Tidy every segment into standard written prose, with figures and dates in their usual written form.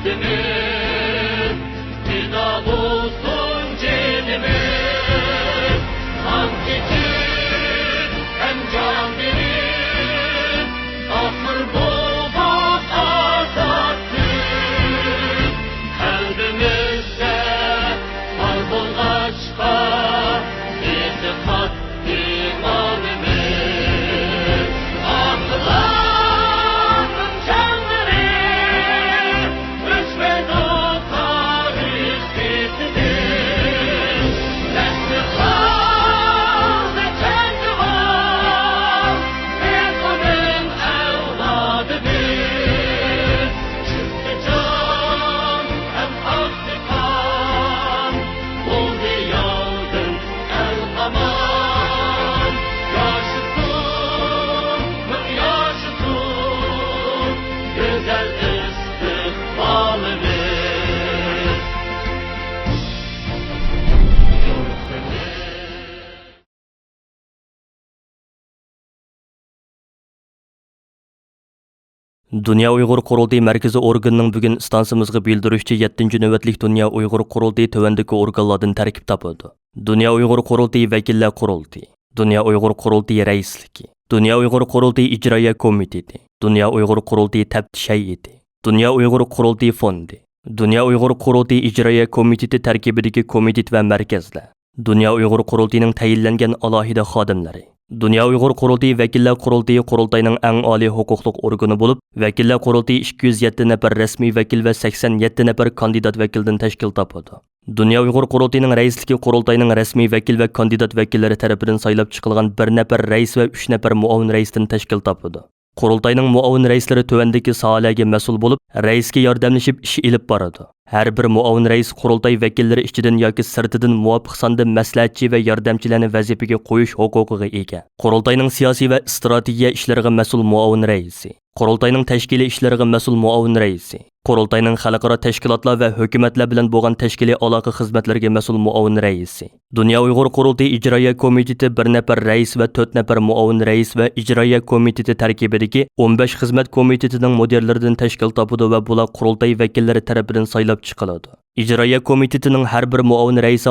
derdimiz, fida olsun cenimiz. Ant için hem can verir, ahır bulduk azattık. Kalbimizde var bulgaçka, itikat imanımız. Akılların canları, rüşvet o tarih getirir. Nesli kaldı kendi var, Beko'nun evladı biz. Çıktı can hem aktı kan, oldu yağdın el aman. Yaşasın, yaşasın, güzel istikbalimiz. Dunya Uyghur qurultiyi markazi organning bugun stansimizga bildirishçi 7-nöwetlik Dunya Uyghur qurultiyi tövendeki organlardan tarkib topildi. Dunya Uyghur qurultiyi vakillar qurultiyi, Dunya Uyghur qurultiyi raisligi, Dunya Uyghur qurultiyi ijroiya komiteti, Dunya Uyghur qurultiyi taftish hay'ati, Dunya Uyghur qurultiyi fondi, Dunya Uyghur qurultiyi ijroiya komiteti tarkibidagi komitet va markazlar, Dunya Uyghur qurultiyining tayinlangan alohida xodimlari, Dunya Uyghur qurultiyi vakillar qurultiyi qurultayning eng oliy huquqliq organi bo'lib, vakillar qurultiyi 207 nafar rasmiy vakil va 87 nafar kandidat vakildan tashkil topadi. Dunya Uyghur qurultiyining raisligi qurultayning rasmiy vakil va kandidat vakillari tarafidan saylab chiqilgan 1 nafar rais va 3 nafar muavin raisdan tashkil topadi. Qurultayning muavin raislari tövendeki sohalarga mas'ul bo'lib, raisga yordamlashib ish ilib boradi. Har bir muavin rais qurultay vakillari ichidan yoki sirtidan muvofiq sonda maslahatchi va yordamchilarni vazifaga qo'yish huquqiga ega. Qurultayning siyosiy va strategiya ishlariga mas'ul muavin raisi, qurultayning tashkiliy ishlariga mas'ul muavin raisi, qurultayning xalqaro tashkilotlar va hukumatlar bilan bo'lgan tashkiliy aloqa xizmatlariga mas'ul muavin raisi. Dunya Uyghur qurultiyi ijroiya komiteti 1 nafar rais va 4 nafar muavin rais va ijroiya komiteti tarkibidagi 15 xizmat komitetining mudirlaridan tashkil topadi va bular qurultay vakillari tarafidan saylab chiqiladi. İcraiya komitetining har bir muavin raisi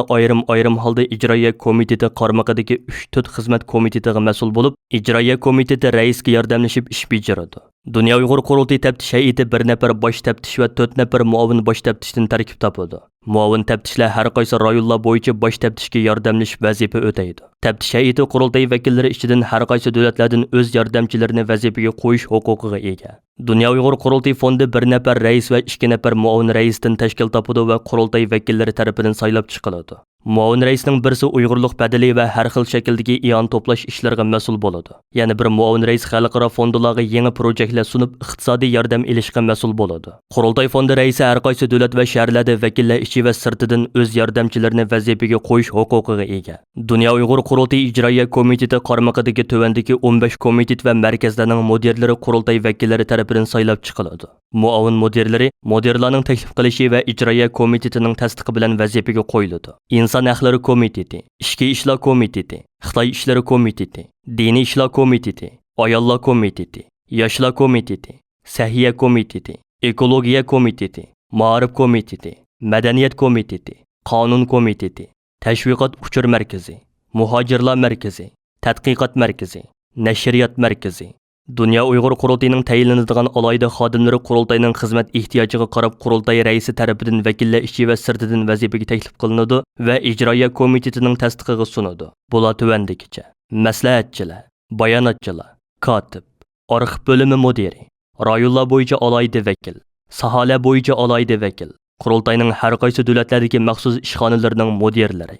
ayrim holda ijroiya komiteti qarmog'idagi 3-4 xizmat komitetiga mas'ul bo'lib, ijroiya komiteti raisga yordamlashib ish bajaradi. Dunya Uyghur qurultiyi taftish hay'ati 1 nafar bosh taftish va 4 nafar muavin bosh taftishdan tarkib topadi. Muavin taftishlar har qaysi rayonlar bo'yicha bosh taftishga yordamlashib vazifa o'taydi. Taftish hay'ati qurultay vakillari ichidan har qaysi davlatlardan o'z yordamchilarini vazifaga qo'yish huquqiga ega. Dunya Uyghur qurultiyi fondi 1 nafar rais va 2 nafar muavin raisdan tashkil topadi va qurultay vakillari tarafidan saylab chiqiladi. Muavin raisning birisi Uyg'urlik badali va har xil shakldagi iyon to'plash ishlariga mas'ul bo'ladi. Yana bir muavin rais xalqaro fondlarga yangi proyektlar sunib, iqtisodiy yordam olishga mas'ul bo'ladi. Qurultay fondi raisi har qaysi davlat va shaharlarda vakillar ichi va sirtidan o'z yordamchilarini vazifaga qo'yish huquqiga ega. Dunya Uyghur qurultiyi ijroiya komiteti qarmog'idagi tövendeki 15 komitet va markazlarning mudirlari qurultay vakillari tarafidan saylab chiqiladi. Muavin mudirlari mudirlarning taklif qilishi va ijroiya komitetining tasdiqi bilan vazifaga qo'yiladi. İnsan Hakları Komiteti, İçki İşler Komiteti, Xitoy İşleri Komiteti, Dini İşler Komiteti, Ayollar Komiteti, Yoshlar Komiteti, Sahiya Komiteti, Ekologiya Komiteti, Ma'rif Komiteti, Madaniyat Komiteti, Qonun Komiteti, Tashviqot uchur markazi, Muhojirlar markazi, Tadqiqot markazi, Nashriyot markazi. Dunya Uyghur qurultiyining tayinlanadigan alohida xodimlari qurultayning xizmat ehtiyojiga qarab qurultay raisi tarafidan vakillar ichi va sirtidan vazifaga taklif qilinadi va ijroiya komitetining tasdiqiga sunadi. Bular tuvandikicha: maslahatchilar, bayonotchilar, kotib, arxiv bo'limi mudiri, rayonlar bo'yicha alohida vakil, sohalar bo'yicha alohida vakil, qurultayning har qaysi davlatlardagi maxsus ishxonalarining mudirlari,